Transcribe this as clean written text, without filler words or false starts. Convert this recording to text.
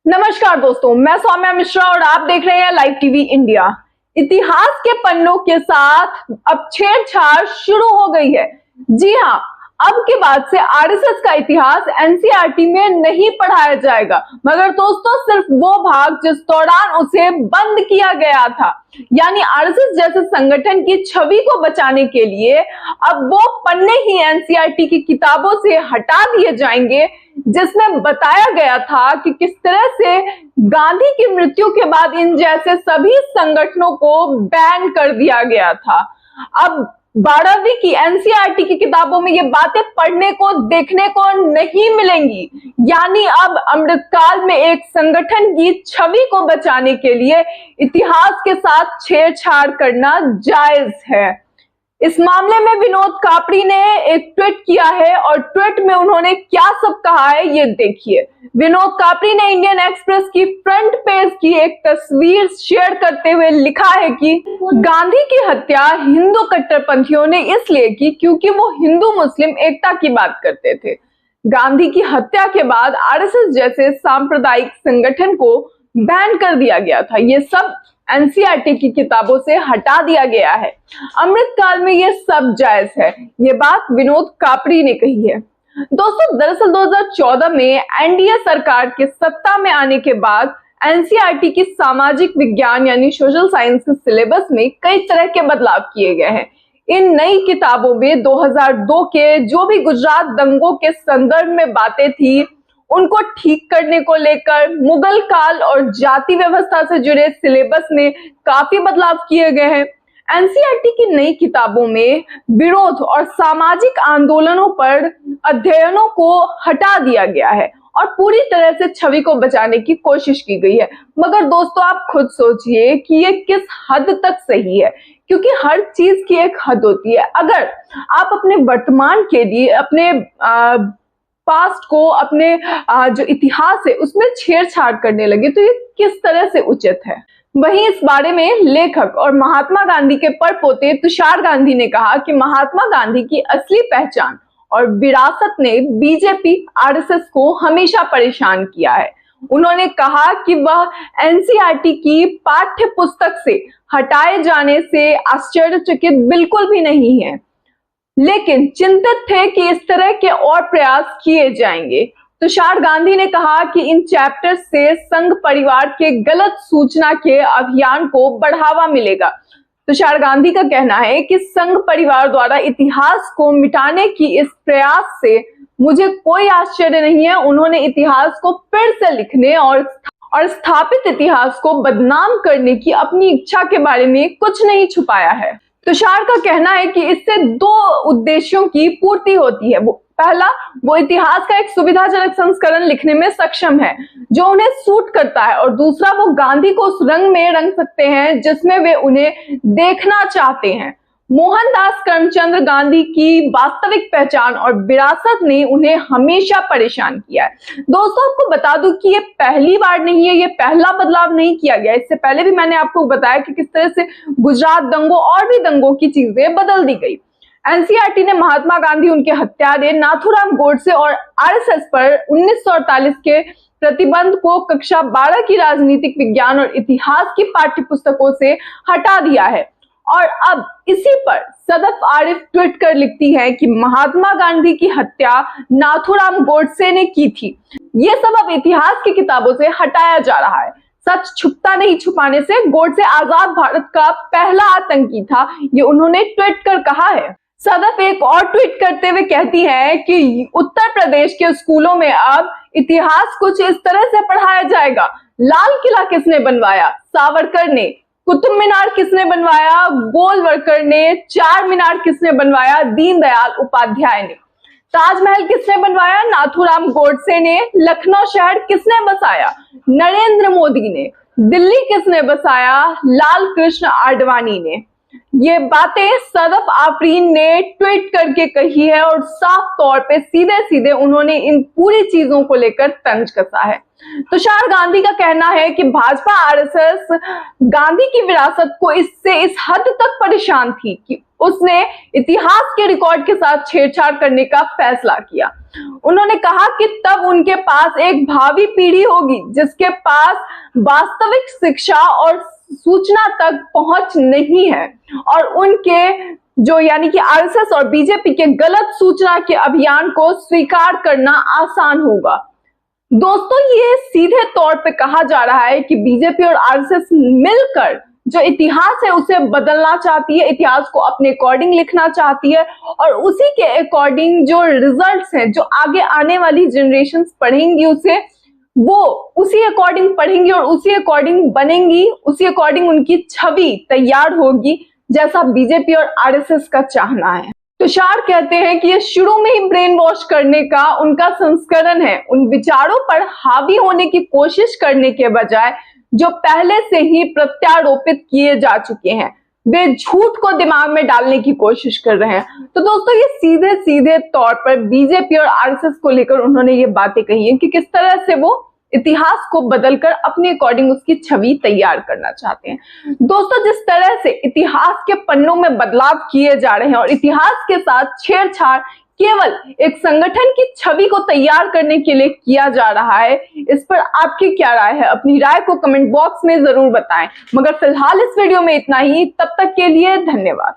नमस्कार दोस्तों, मैं सौम्या मिश्रा और आप देख रहे हैं लाइव टीवी इंडिया। इतिहास के पन्नों के साथ अब छेड़छाड़ शुरू हो गई है। जी हाँ, अब के बाद से आरएसएस का इतिहास एनसीईआरटी में नहीं पढ़ाया जाएगा, मगर दोस्तों सिर्फ वो भाग जिस दौरान उसे बंद किया गया था। यानी आरएसएस जैसे संगठन की छवि को बचाने के लिए अब वो पन्ने ही एनसीईआरटी की किताबों से हटा दिए जाएंगे जिसमें बताया गया था कि किस तरह से गांधी की मृत्यु के बाद इन जैसे सभी संगठनों को बैन कर दिया गया था। अब 12वीं की एनसीईआरटी की किताबों में ये बातें पढ़ने को देखने को नहीं मिलेंगी। यानी अब अमृतकाल में एक संगठन की छवि को बचाने के लिए इतिहास के साथ छेड़छाड़ करना जायज है। इस मामले में विनोद कापड़ी ने एक ट्वीट किया है और ट्वीट में उन्होंने क्या सब कहा है ये देखिए। विनोद कापड़ी ने इंडियन एक्सप्रेस की फ्रंट पेज की एक तस्वीर शेयर करते हुए लिखा है कि गांधी की हत्या हिंदू कट्टरपंथियों ने इसलिए की क्योंकि वो हिंदू मुस्लिम एकता की बात करते थे। गांधी की हत्या के बाद आरएसएस जैसे सांप्रदायिक संगठन को बैन कर दिया गया था। ये सब एनसीईआरटी की किताबों से हटा दिया गया है। अमृतकाल में ये सब जायज है, ये बात विनोद कापड़ी ने कही है। दोस्तों दरअसल 2014 में एनडीए सरकार के सत्ता में आने के बाद एनसीईआरटी की सामाजिक विज्ञान यानी सोशल साइंस के सिलेबस में कई तरह के बदलाव किए गए हैं। इन नई किताबों में 2002 के जो भी गुजरात दंगों के संदर्भ में बातें थी उनको ठीक करने को लेकर मुगल काल और जाति व्यवस्था से जुड़े सिलेबस में काफी बदलाव किए गए हैं। एनसीईआरटी की नई किताबों में विरोध और सामाजिक आंदोलनों पर अध्ययनों को हटा दिया गया है और पूरी तरह से छवि को बचाने की कोशिश की गई है। मगर दोस्तों आप खुद सोचिए कि ये किस हद तक सही है, क्योंकि हर चीज की एक हद होती है। अगर आप अपने वर्तमान के लिए अपने पास्ट को अपने जो इतिहास है उसमें छेड़छाड़ करने लगे तो ये किस तरह से उचित है। वहीं इस बारे में लेखक और महात्मा गांधी के परपोते तुषार गांधी ने कहा कि महात्मा गांधी की असली पहचान और विरासत ने बीजेपी आरएसएस को हमेशा परेशान किया है। उन्होंने कहा कि वह एनसीईआरटी की पाठ्य पुस्तक से हटाए जाने से आश्चर्यचकित बिल्कुल भी नहीं है, लेकिन चिंतित थे कि इस तरह के और प्रयास किए जाएंगे। तुषार गांधी ने कहा कि इन चैप्टर्स से संघ परिवार के गलत सूचना के अभियान को बढ़ावा मिलेगा। तुषार गांधी का कहना है कि संघ परिवार द्वारा इतिहास को मिटाने की इस प्रयास से मुझे कोई आश्चर्य नहीं है। उन्होंने इतिहास को फिर से लिखने और स्थापित इतिहास को बदनाम करने की अपनी इच्छा के बारे में कुछ नहीं छुपाया है। तुषार का कहना है कि इससे दो उद्देश्यों की पूर्ति होती है। पहला, वो इतिहास का एक सुविधाजनक संस्करण लिखने में सक्षम है जो उन्हें सूट करता है, और दूसरा, वो गांधी को उस रंग में रंग सकते हैं जिसमें वे उन्हें देखना चाहते हैं। मोहनदास करमचंद गांधी की वास्तविक पहचान और विरासत ने उन्हें हमेशा परेशान किया है। दोस्तों आपको बता दूं कि ये पहली बार नहीं है, ये पहला बदलाव नहीं किया गया। इससे पहले भी मैंने आपको बताया कि किस तरह से गुजरात दंगों और भी दंगों की चीजें बदल दी गई। एनसीईआरटी ने महात्मा गांधी, उनके हत्यारे नाथूराम गोडसे और आरएसएस पर 1948 के प्रतिबंध को कक्षा 12 की राजनीतिक विज्ञान और इतिहास की पाठ्य पुस्तकों से हटा दिया है। और अब इसी पर सदफ आरिफ ट्वीट कर लिखती है कि महात्मा गांधी की हत्या नाथूराम गोडसे ने की थी। ये सब अब इतिहास की किताबों से हटाया जा रहा है। सच छुपता नहीं छुपाने से गोडसे आजाद भारत का पहला आतंकी था, ये उन्होंने ट्वीट कर कहा है। सदफ एक और ट्वीट करते हुए कहती है कि उत्तर प्रदेश के स्कूलों में अब इतिहास कुछ इस तरह से पढ़ाया जाएगा। लाल किला किसने बनवाया? सावरकर ने। कुतुब मीनार किसने बनवाया? गोलवलकर ने। चार मीनार किसने बनवाया? दीनदयाल उपाध्याय ने। ताजमहल किसने बनवाया? नाथूराम गोडसे ने। लखनऊ शहर किसने बसाया? नरेंद्र मोदी ने। दिल्ली किसने बसाया? लाल कृष्ण आडवाणी ने। ये बातें सदफ आफरीन ने ट्वीट करके कही है और साफ तौर पे सीधे सीधे उन्होंने इन पूरी चीजों को लेकर तंज कसा है। तुषार गांधी का कहना है कि भाजपा आरएसएस गांधी की विरासत को इससे इस हद तक परेशान थी कि उसने इतिहास के रिकॉर्ड के साथ छेड़छाड़ करने का फैसला किया। उन्होंने कहा कि तब उनके पास एक भावी पीढ़ी होगी जिसके पास वास्तविक शिक्षा और सूचना तक पहुंच नहीं है और उनके जो यानी कि आरएसएस और बीजेपी के गलत सूचना के अभियान को स्वीकार करना आसान होगा। दोस्तों, ये सीधे तौर पे कहा जा रहा है कि बीजेपी और आरएसएस मिलकर जो इतिहास है उसे बदलना चाहती है, इतिहास को अपने अकॉर्डिंग लिखना चाहती है और उसी के अकॉर्डिंग जो रिजल्ट्स हैं, जो आगे आने वाली जनरेशंस पढ़ेंगी उसे वो उसी अकॉर्डिंग पढ़ेंगी और उसी अकॉर्डिंग बनेंगी, उसी अकॉर्डिंग उनकी छवि तैयार होगी जैसा बीजेपी और आरएसएस का चाहना है। तुषार कहते हैं कि ये शुरू में ही ब्रेन वॉश करने का उनका संस्करण है, उन विचारों पर हावी होने की कोशिश करने के बजाय जो पहले से ही प्रत्यारोपित किए जा चुके हैं वे झूठ को दिमाग में डालने की कोशिश कर रहे हैं। तो दोस्तों, ये सीधे सीधे तौर पर बीजेपी और आरएसएस को लेकर उन्होंने ये बातें कही है कि किस तरह से वो इतिहास को बदलकर अपने अकॉर्डिंग उसकी छवि तैयार करना चाहते हैं। दोस्तों, जिस तरह से इतिहास के पन्नों में बदलाव किए जा रहे हैं और इतिहास के साथ छेड़छाड़ केवल एक संगठन की छवि को तैयार करने के लिए किया जा रहा है, इस पर आपकी क्या राय है? अपनी राय को कमेंट बॉक्स में जरूर बताएं। मगर फिलहाल इस वीडियो में इतना ही, तब तक के लिए धन्यवाद।